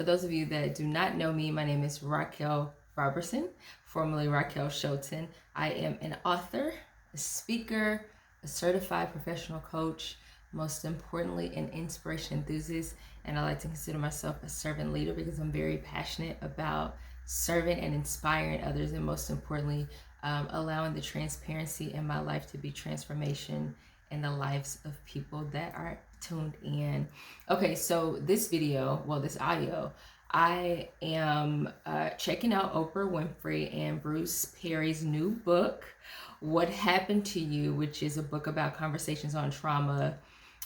For those of you that do not know me, my name is Raquel Robertson, formerly Raquel Shelton. I am an author, a speaker, a certified professional coach, most importantly, an inspiration enthusiast, and I like to consider myself a servant leader because I'm very passionate about serving and inspiring others, and most importantly, allowing the transparency in my life to be transformation in the lives of people that are tuned in. Okay, so this video, well, this audio, I am checking out Oprah Winfrey and Bruce Perry's new book, What Happened to You, which is a book about conversations on trauma,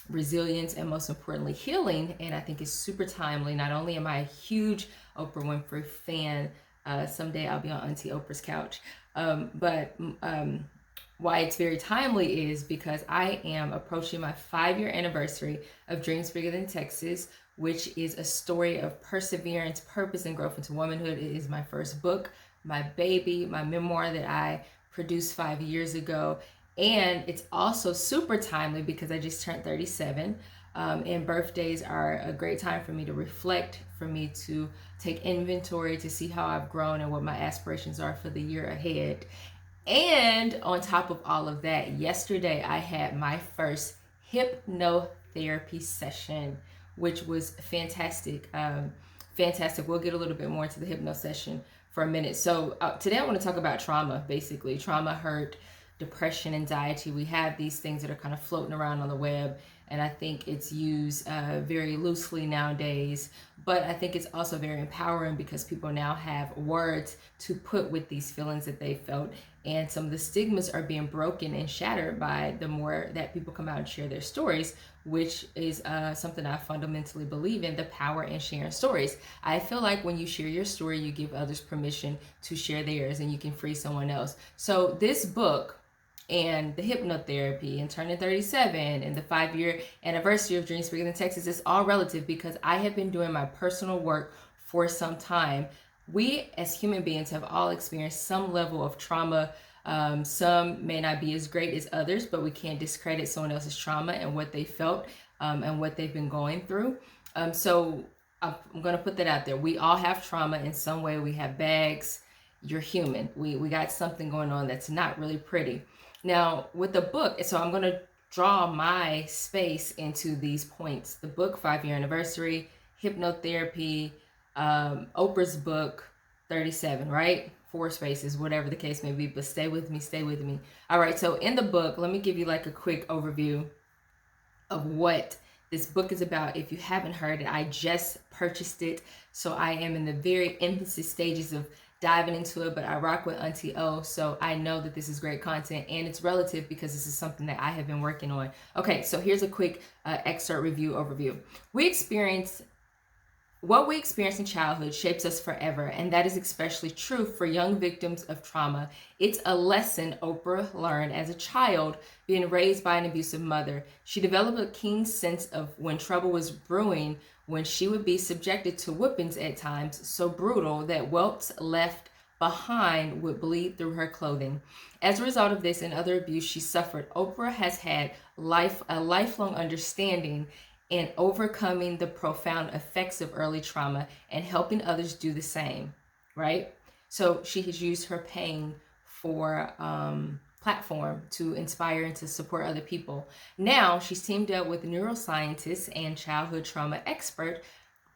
resilience, and most importantly, healing. And I think it's super timely. Not only am I a huge Oprah Winfrey fan, someday I'll be on Auntie Oprah's couch, but why it's very timely is because I am approaching my 5-year anniversary of Dreams Bigger Than Texas, which is a story of perseverance, purpose, and growth into womanhood. It is my first book, my baby, my memoir that I produced 5 years ago. And it's also super timely because I just turned 37. And birthdays are a great time for me to reflect, for me to take inventory, to see how I've grown and what my aspirations are for the year ahead. And on top of all of that, yesterday I had my first hypnotherapy session, which was fantastic. Fantastic. We'll get a little bit more into the hypno session for a minute. So today I want to talk about trauma, basically. Trauma, hurt, depression, anxiety. We have these things that are kind of floating around on the web, and I think it's used very loosely nowadays. But I think it's also very empowering because people now have words to put with these feelings that they felt, and some of the stigmas are being broken and shattered by the more that people come out and share their stories, which is something I fundamentally believe in, the power in sharing stories. I feel like when you share your story, you give others permission to share theirs, and you can free someone else. So this book and the hypnotherapy and turning 37 and the 5-year anniversary of Dreams Bigger Than Texas, is all relative because I have been doing my personal work for some time. We as human beings have all experienced some level of trauma. Some may not be as great as others, but we can't discredit someone else's trauma and what they felt and what they've been going through. So I'm going to put that out there. We all have trauma in some way. We have bags. You're human. We got something going on that's not really pretty. Now, with the book, so I'm going to draw my space into these points. The book, 5-year anniversary, hypnotherapy, Oprah's book, 37, right? 4 spaces, whatever the case may be, but stay with me, stay with me. All right, so in the book, let me give you like a quick overview of what this book is about. If you haven't heard it, I just purchased it, so I am in the very infancy stages of diving into it, but I rock with Auntie O, so I know that this is great content, and it's relative because this is something that I have been working on. Okay, so here's a quick excerpt review overview. What we experience in childhood shapes us forever, and that is especially true for young victims of trauma. It's a lesson Oprah learned as a child, being raised by an abusive mother. She developed a keen sense of when trouble was brewing, when she would be subjected to whippings at times so brutal that welts left behind would bleed through her clothing. As a result of this and other abuse she suffered, Oprah has had a lifelong understanding in overcoming the profound effects of early trauma and helping others do the same, right? So she has used her pain for platform to inspire and to support other people. Now she's teamed up with neuroscientist and childhood trauma expert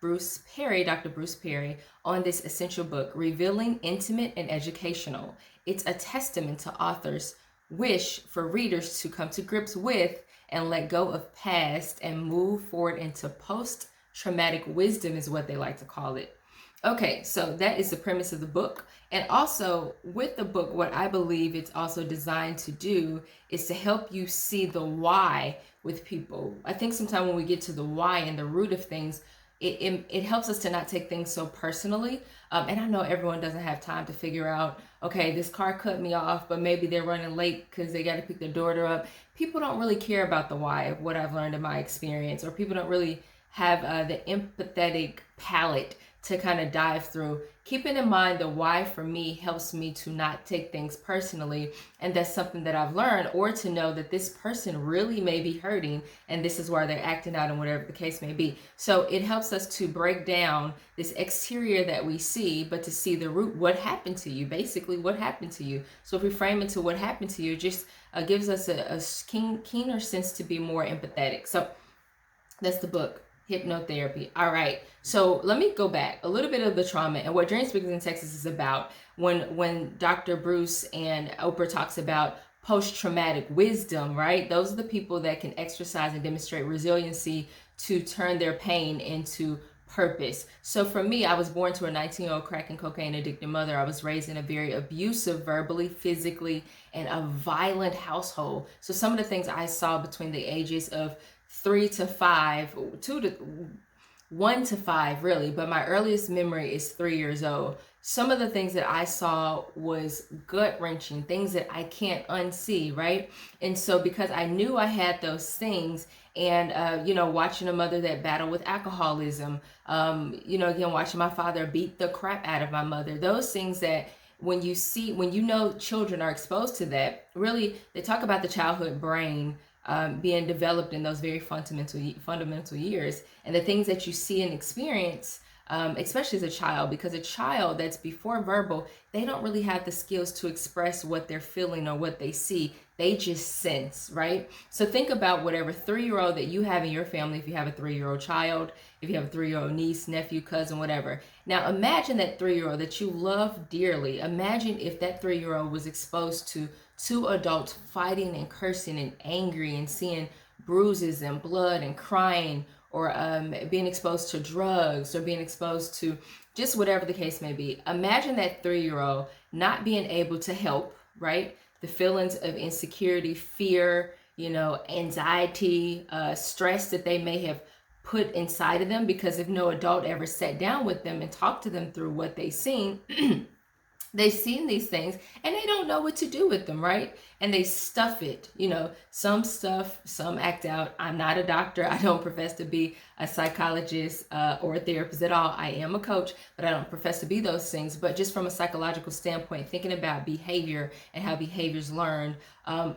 Dr. Bruce Perry, on this essential book, revealing, intimate, and educational. It's a testament to authors' wish for readers to come to grips with and let go of past and move forward into post-traumatic wisdom, is what they like to call it. Okay, so that is the premise of the book. And also with the book, what I believe it's also designed to do is to help you see the why with people. I think sometimes when we get to the why and the root of things, it helps us to not take things so personally. And I know everyone doesn't have time to figure out, okay, this car cut me off, but maybe they're running late because they got to pick their daughter up. People don't really care about the why of what I've learned in my experience, or people don't really have the empathetic palate to kind of dive through. Keeping in mind the why for me helps me to not take things personally, and that's something that I've learned, or to know that this person really may be hurting and this is why they're acting out and whatever the case may be. So it helps us to break down this exterior that we see, but to see the root, what happened to you, basically what happened to you. So if we frame into what happened to you, just gives us a keener sense to be more empathetic. So that's the book, Hypnotherapy. All right. So let me go back a little bit of the trauma and what Dream Speakers in Texas is about. When Dr. Bruce and Oprah talks about post-traumatic wisdom, right? Those are the people that can exercise and demonstrate resiliency to turn their pain into purpose. So for me, I was born to a 19-year-old crack and cocaine addicted mother. I was raised in a very abusive, verbally, physically, and a violent household. So some of the things I saw between the ages of 3 to 5, 1 to 5 really, but my earliest memory is 3 years old. Some of the things that I saw was gut-wrenching, things that I can't unsee, right? And so because I knew I had those things, and watching a mother that battled with alcoholism, again, watching my father beat the crap out of my mother, those things that when you know children are exposed to that, really, they talk about the childhood brain being developed in those very fundamental years, and the things that you see and experience, especially as a child, because a child that's before verbal, they don't really have the skills to express what they're feeling or what they see. They just sense, right? So think about whatever 3-year-old that you have in your family, if you have a 3-year-old child, if you have a 3-year-old niece, nephew, cousin, whatever. Now imagine that 3-year-old that you love dearly. Imagine if that 3-year-old was exposed to 2 adults fighting and cursing and angry and seeing bruises and blood and crying, or being exposed to drugs, or being exposed to just whatever the case may be. Imagine that 3-year-old not being able to help, right? The feelings of insecurity, fear, anxiety, stress that they may have put inside of them, because if no adult ever sat down with them and talked to them through what they've seen, they've seen these things and they don't know what to do with them, right? And they stuff it, some stuff, some act out. I'm not a doctor. I don't profess to be a psychologist or a therapist at all. I am a coach, but I don't profess to be those things. But just from a psychological standpoint, thinking about behavior and how behavior's learned.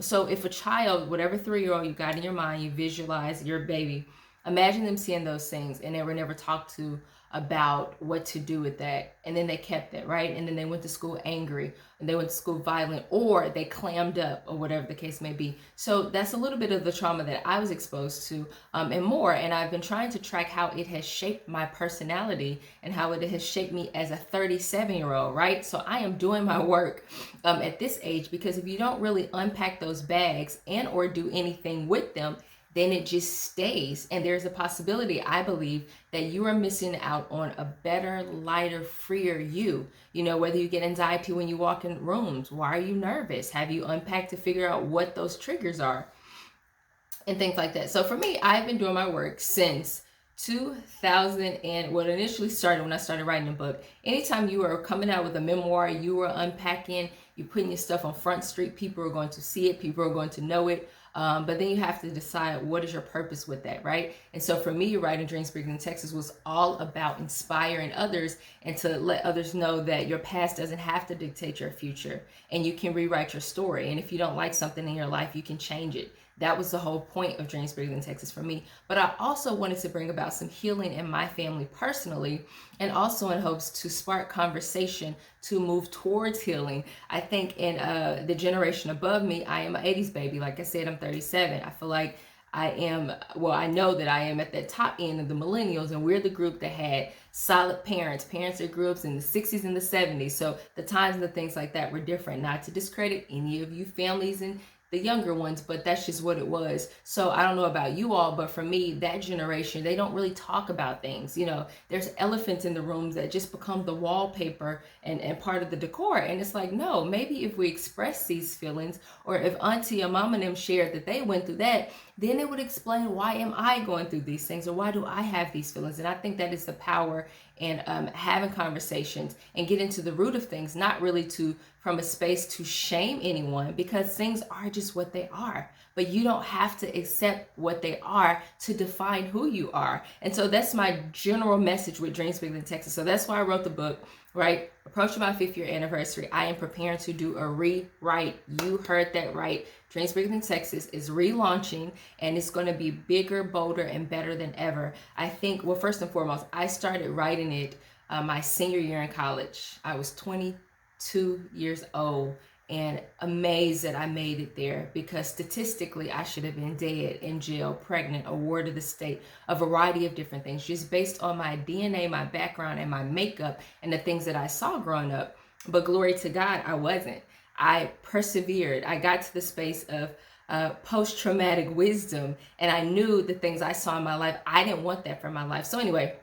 So if a child, whatever 3-year-old you got in your mind, you visualize your baby, imagine them seeing those things and they were never talked to about what to do with that, and then they kept it, right? And then they went to school angry, and they went to school violent, or they clammed up, or whatever the case may be. So that's a little bit of the trauma that I was exposed to, and more. And I've been trying to track how it has shaped my personality and how it has shaped me as a 37-year-old, right? So I am doing my work at this age, because if you don't really unpack those bags and or do anything with them, then it just stays. And there's a possibility, I believe, that you are missing out on a better, lighter, freer you. Whether you get anxiety when you walk in rooms, why are you nervous? Have you unpacked to figure out what those triggers are? And things like that. So for me, I've been doing my work since 2000, and what initially started when I started writing a book. Anytime you are coming out with a memoir, you are unpacking, you're putting your stuff on Front Street, people are going to see it, people are going to know it. But then you have to decide, what is your purpose with that, right? And so for me, writing Dream Speakers in Texas was all about inspiring others and to let others know that your past doesn't have to dictate your future, and you can rewrite your story. And if you don't like something in your life, you can change it. That was the whole point of Dream Speakers in Texas for me. But I also wanted to bring about some healing in my family personally, and also in hopes to spark conversation to move towards healing. I think in the generation above me, I am an 80s baby. Like I said, I'm 37. I feel like I know that I am at the top end of the millennials, and we're the group that had solid parents that grew up in the 60s and the 70s. So the times and the things like that were different. Not to discredit any of you families and the younger ones, but that's just what it was. So I don't know about you all, but for me, that generation, they don't really talk about things. There's elephants in the rooms that just become the wallpaper and part of the decor. And it's like, no, maybe if we express these feelings, or if auntie or mom and them shared that they went through that, then it would explain, why am I going through these things, or why do I have these feelings? And I think that is the power in having conversations and get into the root of things, not really from a space to shame anyone, because things are just what they are. but you don't have to accept what they are to define who you are. And so that's my general message with Dreams Bigger Than Texas. So that's why I wrote the book, right? Approaching my 5th year anniversary, I am preparing to do a rewrite. You heard that right. Dreams Bigger Than Texas is relaunching, and it's going to be bigger, bolder, and better than ever. I think, well, first and foremost, I started writing it my senior year in college. I was 22 years old and amazed that I made it there, because statistically I should have been dead, in jail, pregnant, a ward of the state, a variety of different things, just based on my DNA, my background, and my makeup, and the things that I saw growing up. But glory to God, I wasn't. I persevered. I got to the space of post-traumatic wisdom, and I knew the things I saw in my life, I didn't want that for my life. So anyway,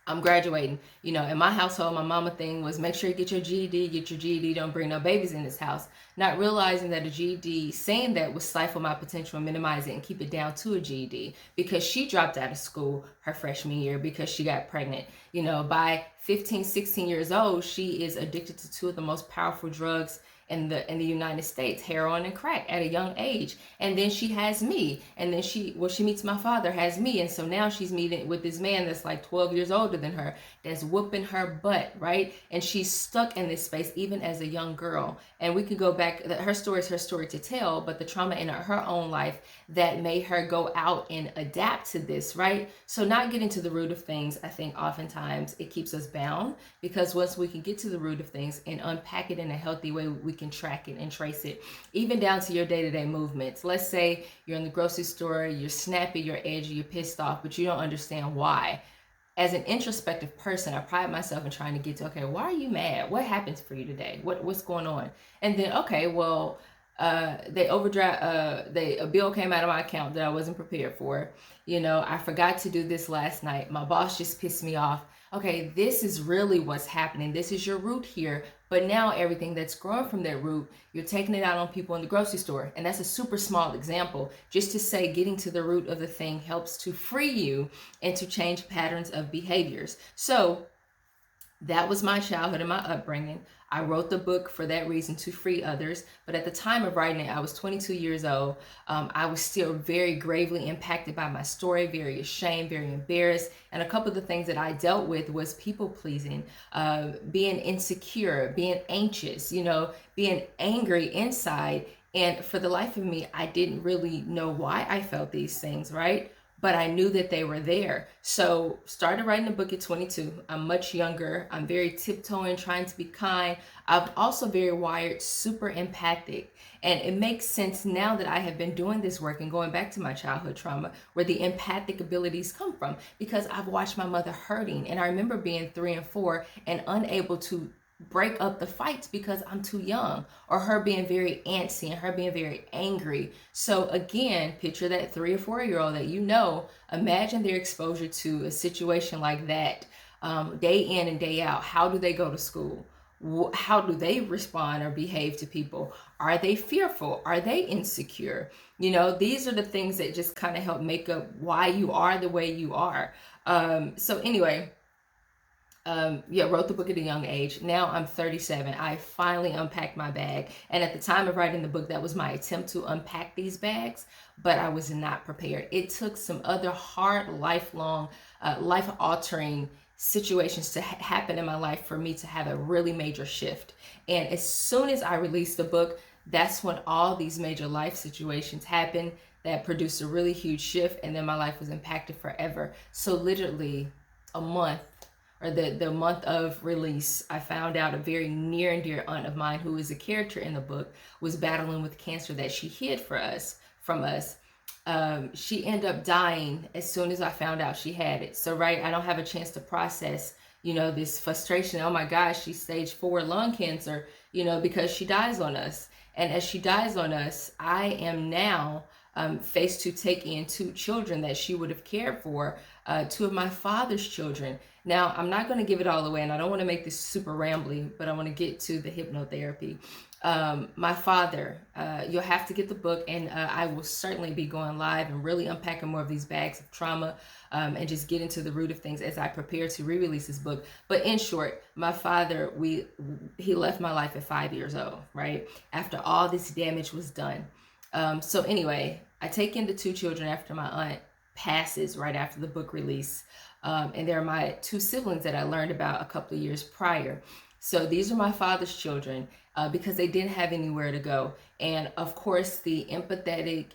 I'm graduating. You know, in my household, my mama thing was make sure you get your GED, don't bring no babies in this house. Not realizing that a GED, saying that, would stifle my potential and minimize it and keep it down to a GED, because she dropped out of school her freshman year because she got pregnant. You know, by 15, 16 years old, she is addicted to 2 of the most powerful drugs in the United States, heroin and crack, at a young age. And then she has me, and then she meets my father, has me, and so now she's meeting with this man that's like 12 years older than her, that's whooping her butt, right? And she's stuck in this space even as a young girl. And we could go back, her story is her story to tell, but the trauma in her own life that made her go out and adapt to this, right? So not getting to the root of things, I think oftentimes it keeps us bound, because once we can get to the root of things and unpack it in a healthy way, we can track it and trace it, even down to your day-to-day movements. Let's say you're in the grocery store, you're snappy, you're edgy, you're pissed off, but you don't understand why. As an introspective person, I pride myself in trying to get to, okay, why are you mad? What happened for you today? What's going on? And then, okay, well, a bill came out of my account that I wasn't prepared for. You know, I forgot to do this last night. My boss just pissed me off. Okay, this is really what's happening. This is your root here. But now everything that's growing from that root, you're taking it out on people in the grocery store. And that's a super small example, just to say getting to the root of the thing helps to free you and to change patterns of behaviors. So that was my childhood and my upbringing. I wrote the book for that reason, to free others. But at the time of writing it, I was 22 years old. I was still very gravely impacted by my story, very ashamed, very embarrassed. And a couple of the things that I dealt with was people pleasing, being insecure, being anxious, you know, being angry inside. And for the life of me, I didn't really know why I felt these things, right? But I knew that they were there. So started writing the book at 22. I'm much younger. I'm very tiptoeing, trying to be kind. I'm also very wired, super empathic. And it makes sense now that I have been doing this work and going back to my childhood trauma, where the empathic abilities come from, because I've watched my mother hurting. And I remember being 3 and 4 and unable to break up the fights because I'm too young, or her being very antsy and her being very angry. So again, picture that 3 or 4-year-old that, you know, imagine their exposure to a situation like that, day in and day out. How do they go to school? How do they respond or behave to people? Are they fearful? Are they insecure? You know, these are the things that just kind of help make up why you are the way you are. So anyway, wrote the book at a young age. Now I'm 37. I finally unpacked my bag. And at the time of writing the book, that was my attempt to unpack these bags, but I was not prepared. It took some other hard, lifelong, life-altering situations to happen in my life for me to have a really major shift. And as soon as I released the book, that's when all these major life situations happened that produced a really huge shift. And then my life was impacted forever. So literally a month, or the month of release, I found out a very near and dear aunt of mine, who is a character in the book, was battling with cancer that she hid from us. She ended up dying as soon as I found out she had it. So, right, I don't have a chance to process, you know, this frustration. Oh my gosh, she's stage 4 lung cancer, you know, because she dies on us. And as she dies on us, I am now faced to take in 2 children that she would have cared for, 2 of my father's children. Now, I'm not going to give it all away, and I don't want to make this super rambly, but I want to get to the hypnotherapy. My father, you'll have to get the book, and I will certainly be going live and really unpacking more of these bags of trauma, and just get into the root of things as I prepare to re-release this book. But in short, my father, he left my life at 5 years old, right? After all this damage was done. So anyway, I take in the two children after my aunt passes right after the book release. And they're my two siblings that I learned about a couple of years prior. So these are my father's children because they didn't have anywhere to go. And of course, the empathetic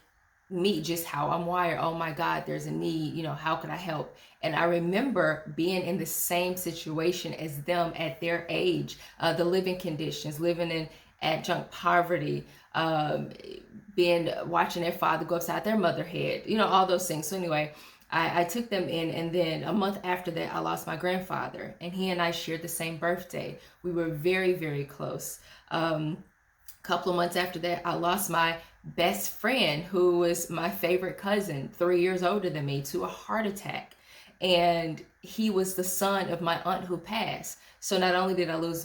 me, just how I'm wired. Oh my God, there's a need. How could I help? And I remember being in the same situation as them at their age, the living conditions, living in adjunct poverty, watching their father go upside their mother head, all those things. So anyway, I took them in, and then a month after that, I lost my grandfather, and he and I shared the same birthday. We were very, very close. Couple of months after that, I lost my best friend, who was my favorite cousin, 3 years older than me, to a heart attack. And he was the son of my aunt who passed. So not only did I lose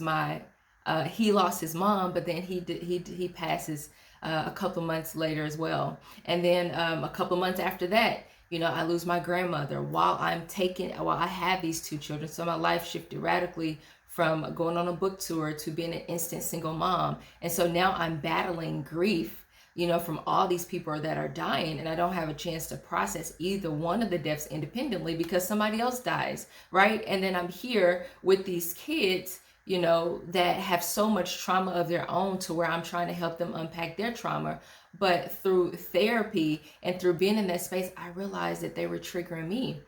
he lost his mom, but then he passes a couple months later as well. And then a couple months after that, I lose my grandmother while I have these two children. So my life shifted radically from going on a book tour to being an instant single mom. And so now I'm battling grief, from all these people that are dying, and I don't have a chance to process either one of the deaths independently because somebody else dies, right? And then I'm here with these kids, that have so much trauma of their own, to where I'm trying to help them unpack their trauma. But through therapy and through being in that space, I realized that they were triggering me,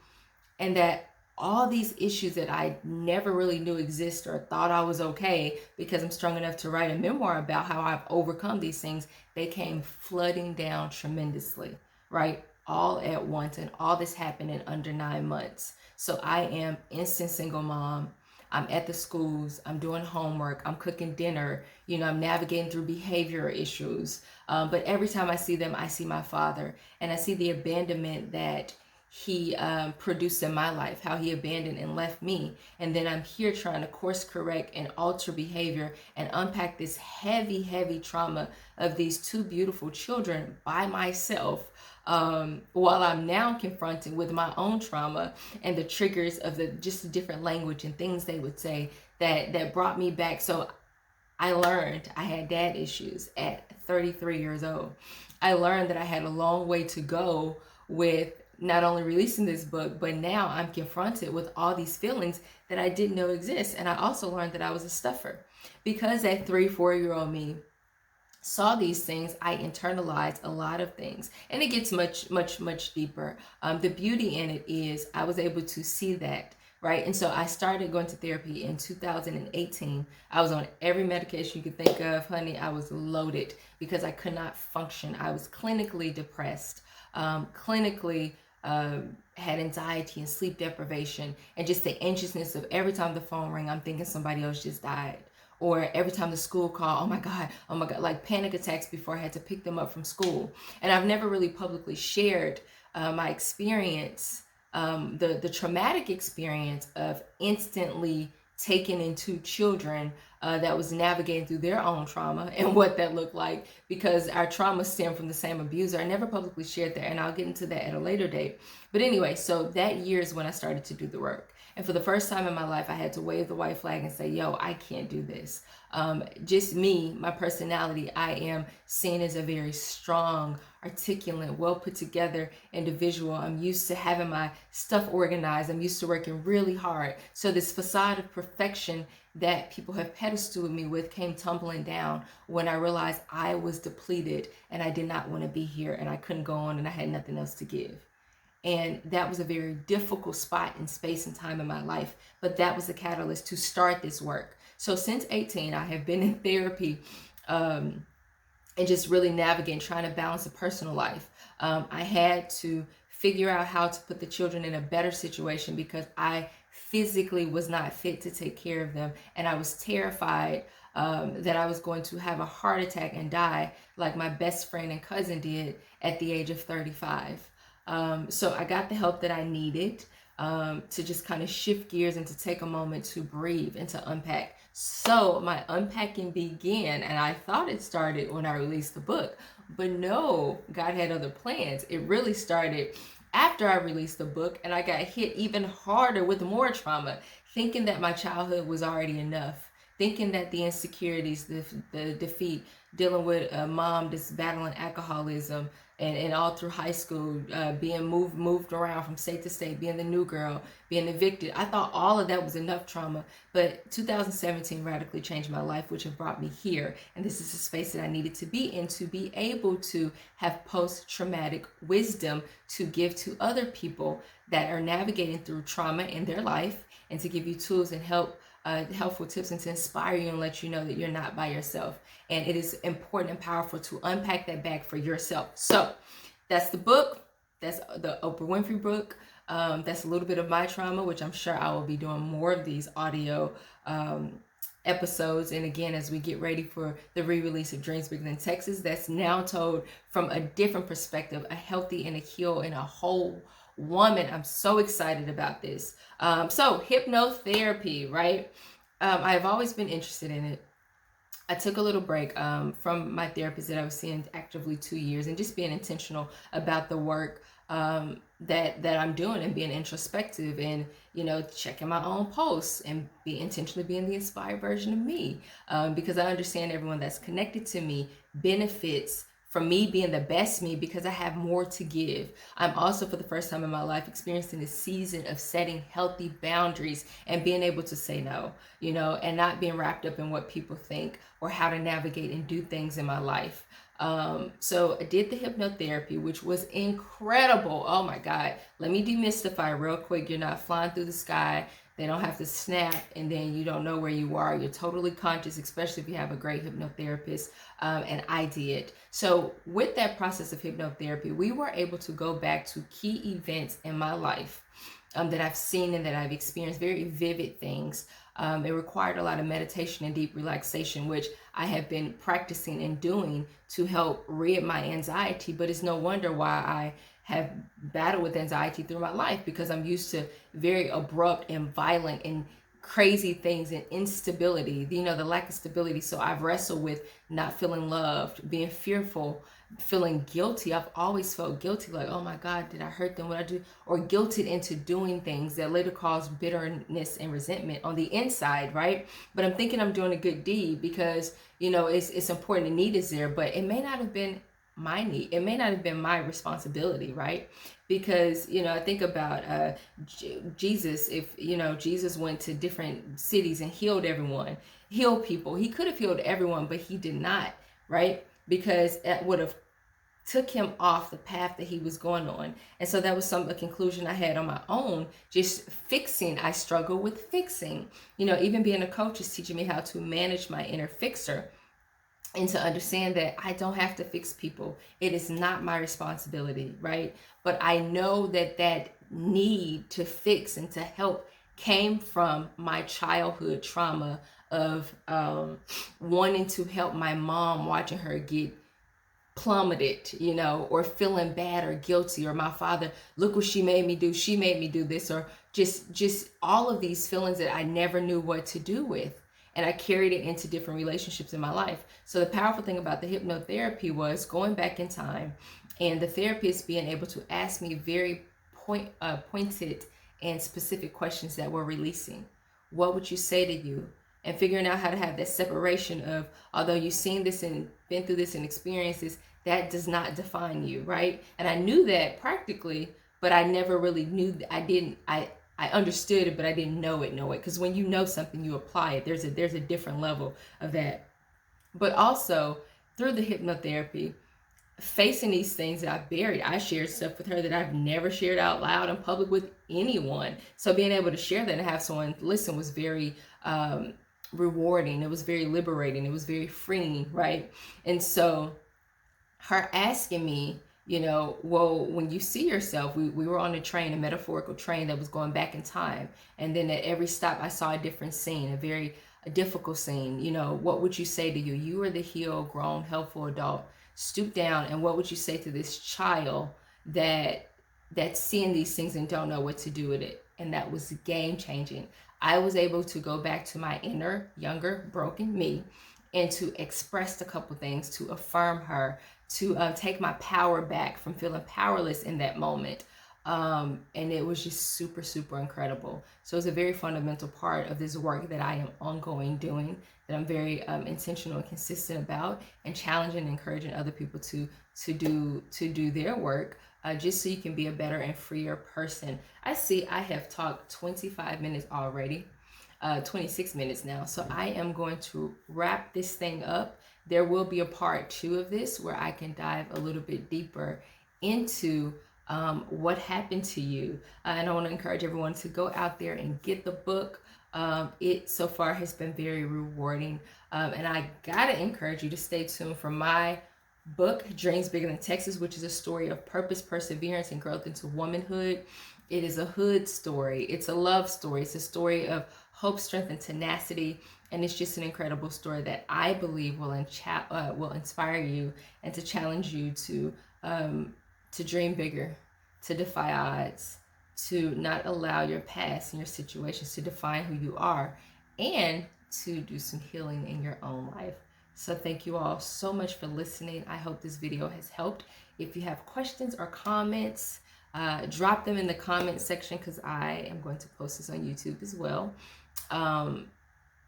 and that all these issues that I never really knew exist or thought I was okay because I'm strong enough to write a memoir about how I've overcome these things, they came flooding down tremendously, right? All at once, and all this happened in under 9 months. So I am instant single mom. I'm at the schools, I'm doing homework, I'm cooking dinner, I'm navigating through behavioral issues. But every time I see them, I see my father, and I see the abandonment that he produced in my life, how he abandoned and left me. And then I'm here trying to course correct and alter behavior and unpack this heavy, heavy trauma of these two beautiful children by myself, while I'm now confronted with my own trauma and the triggers of just the different language and things they would say that brought me back. So I learned I had dad issues at 33 years old. I learned that I had a long way to go with not only releasing this book, but now I'm confronted with all these feelings that I didn't know exist. And I also learned that I was a stuffer, because that 3-4-year-old me saw these things. I internalized a lot of things, and it gets much, much, much deeper. The beauty in it is I was able to see that, right? And so I started going to therapy in 2018. I was on every medication you could think of, honey. I was loaded because I could not function. I was clinically depressed, clinically had anxiety and sleep deprivation, and just the anxiousness of every time the phone rang, I'm thinking somebody else just died. Or every time the school called, oh my God, like panic attacks before I had to pick them up from school. And I've never really publicly shared my experience, the traumatic experience of instantly taking in two children that was navigating through their own trauma, and what that looked like, because our trauma stemmed from the same abuser. I never publicly shared that, and I'll get into that at a later date. But anyway, so that year is when I started to do the work. And for the first time in my life, I had to wave the white flag and say, yo, I can't do this. Just me, my personality, I am seen as a very strong, articulate, well put together individual. I'm used to having my stuff organized. I'm used to working really hard. So this facade of perfection that people have pedestaled me with came tumbling down when I realized I was depleted and I did not want to be here, and I couldn't go on, and I had nothing else to give. And that was a very difficult spot in space and time in my life. But that was the catalyst to start this work. So since 18, I have been in therapy and just really navigating, trying to balance a personal life. I had to figure out how to put the children in a better situation because I physically was not fit to take care of them. And I was terrified that I was going to have a heart attack and die like my best friend and cousin did at the age of 35. So I got the help that I needed to just kind of shift gears and to take a moment to breathe and to unpack. So my unpacking began, and I thought it started when I released the book, but no, God had other plans. It really started after I released the book, and I got hit even harder with more trauma, thinking that my childhood was already enough, thinking that the insecurities, the defeat, dealing with a mom that's battling alcoholism, and all through high school, being moved around from state to state, being the new girl, being evicted. I thought all of that was enough trauma, but 2017 radically changed my life, which have brought me here. And this is a space that I needed to be in, to be able to have post-traumatic wisdom to give to other people that are navigating through trauma in their life, and to give you tools and helpful tips, and to inspire you and let you know that you're not by yourself. And it is important and powerful to unpack that bag for yourself. So that's the book. That's the Oprah Winfrey book. That's a little bit of my trauma, which I'm sure I will be doing more of these audio episodes. And again, as we get ready for the re-release of Dreams Bigger Than Texas, that's now told from a different perspective, a healthy and a healed and a whole woman. I'm so excited about this. So hypnotherapy, right? I've always been interested in it. I took a little break from my therapist that I was seeing actively 2 years, and just being intentional about the work that I'm doing, and being introspective, and checking my own posts, and be intentionally being the inspired version of me, because I understand everyone that's connected to me benefits from me being the best me, because I have more to give. I'm also, for the first time in my life, experiencing this season of setting healthy boundaries and being able to say no, and not being wrapped up in what people think or how to navigate and do things in my life. So I did the hypnotherapy, which was incredible. Oh my God. Let me demystify real quick. You're not flying through the sky. They don't have to snap and then you don't know where you are. You're totally conscious, especially if you have a great hypnotherapist. And I did. So with that process of hypnotherapy, we were able to go back to key events in my life that I've seen and that I've experienced, very vivid things. It required a lot of meditation and deep relaxation, which I have been practicing and doing to help rid my anxiety. But it's no wonder why I have battled with anxiety through my life, because I'm used to very abrupt and violent and crazy things, and instability, the lack of stability. So I've wrestled with not feeling loved, being fearful, feeling guilty. I've always felt guilty, like, oh my God, did I hurt them? What I do? Or guilted into doing things that later cause bitterness and resentment on the inside, right? But I'm thinking I'm doing a good deed, because it's important. The need is there, but it may not have been my need. It may not have been my responsibility, right? Because I think about Jesus. If Jesus went to different cities and healed everyone, healed people, he could have healed everyone, but he did not, right? Because it would have took him off the path that he was going on. And so that was a conclusion I had on my own. Just fixing. I struggle with fixing. Even being a coach is teaching me how to manage my inner fixer, and to understand that I don't have to fix people. It is not my responsibility, right? But I know that need to fix and to help came from my childhood trauma of wanting to help my mom, watching her get plummeted, or feeling bad or guilty, or my father, look what she made me do. She made me do this, or just all of these feelings that I never knew what to do with. And I carried it into different relationships in my life. So the powerful thing about the hypnotherapy was going back in time, and the therapist being able to ask me very pointed and specific questions that were releasing. What would you say to you? And figuring out how to have that separation of, although you've seen this and been through this and experienced this, that does not define you, right? And I knew that practically, but I never really knew. I understood it, but I didn't know it. Because when you know something, you apply it. There's a different level of that. But also through the hypnotherapy, facing these things that I've buried, I shared stuff with her that I've never shared out loud in public with anyone. So being able to share that and have someone listen was very rewarding. It was very liberating. It was very freeing, right? And so her asking me, well, when you see yourself, we were on a train, a metaphorical train that was going back in time. And then at every stop, I saw a different scene, a difficult scene. What would you say to you? You are the healed, grown, helpful adult. Stoop down, and what would you say to this child that's seeing these things and don't know what to do with it? And that was game changing. I was able to go back to my inner, younger, broken me, and to express a couple things, to affirm her, to take my power back from feeling powerless in that moment, And it was just super, super incredible. So it's a very fundamental part of this work that I am ongoing doing, that I'm very intentional and consistent about, and challenging and encouraging other people to do their work, just so you can be a better and freer person. I see I have talked 25 minutes already. 26 minutes now. So I am going to wrap this thing up. There will be a part 2 of this where I can dive a little bit deeper into what happened to you. And I want to encourage everyone to go out there and get the book. It so far has been very rewarding. And I gotta encourage you to stay tuned for my book, Dreams Bigger Than Texas, which is a story of purpose, perseverance, and growth into womanhood. It is a hood story. It's a love story. It's a story of hope, strength, and tenacity. And it's just an incredible story that I believe will inspire you and to challenge you to dream bigger, to defy odds, to not allow your past and your situations to define who you are, and to do some healing in your own life. So thank you all so much for listening. I hope this video has helped. If you have questions or comments, drop them in the comment section, because I am going to post this on YouTube as well.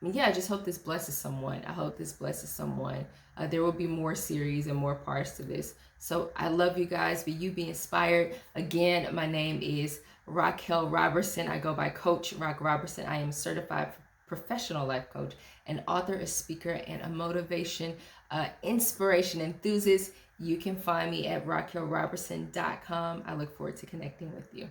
Yeah, I just hope this blesses someone. I hope this blesses someone. There will be more series and more parts to this. So I love you guys. Be inspired. Again, my name is Raquel Robertson. I go by Coach Rock Robertson. I am certified professional life coach, an author, a speaker, and a motivation, inspiration enthusiast. You can find me at raquelrobertson.com. I look forward to connecting with you.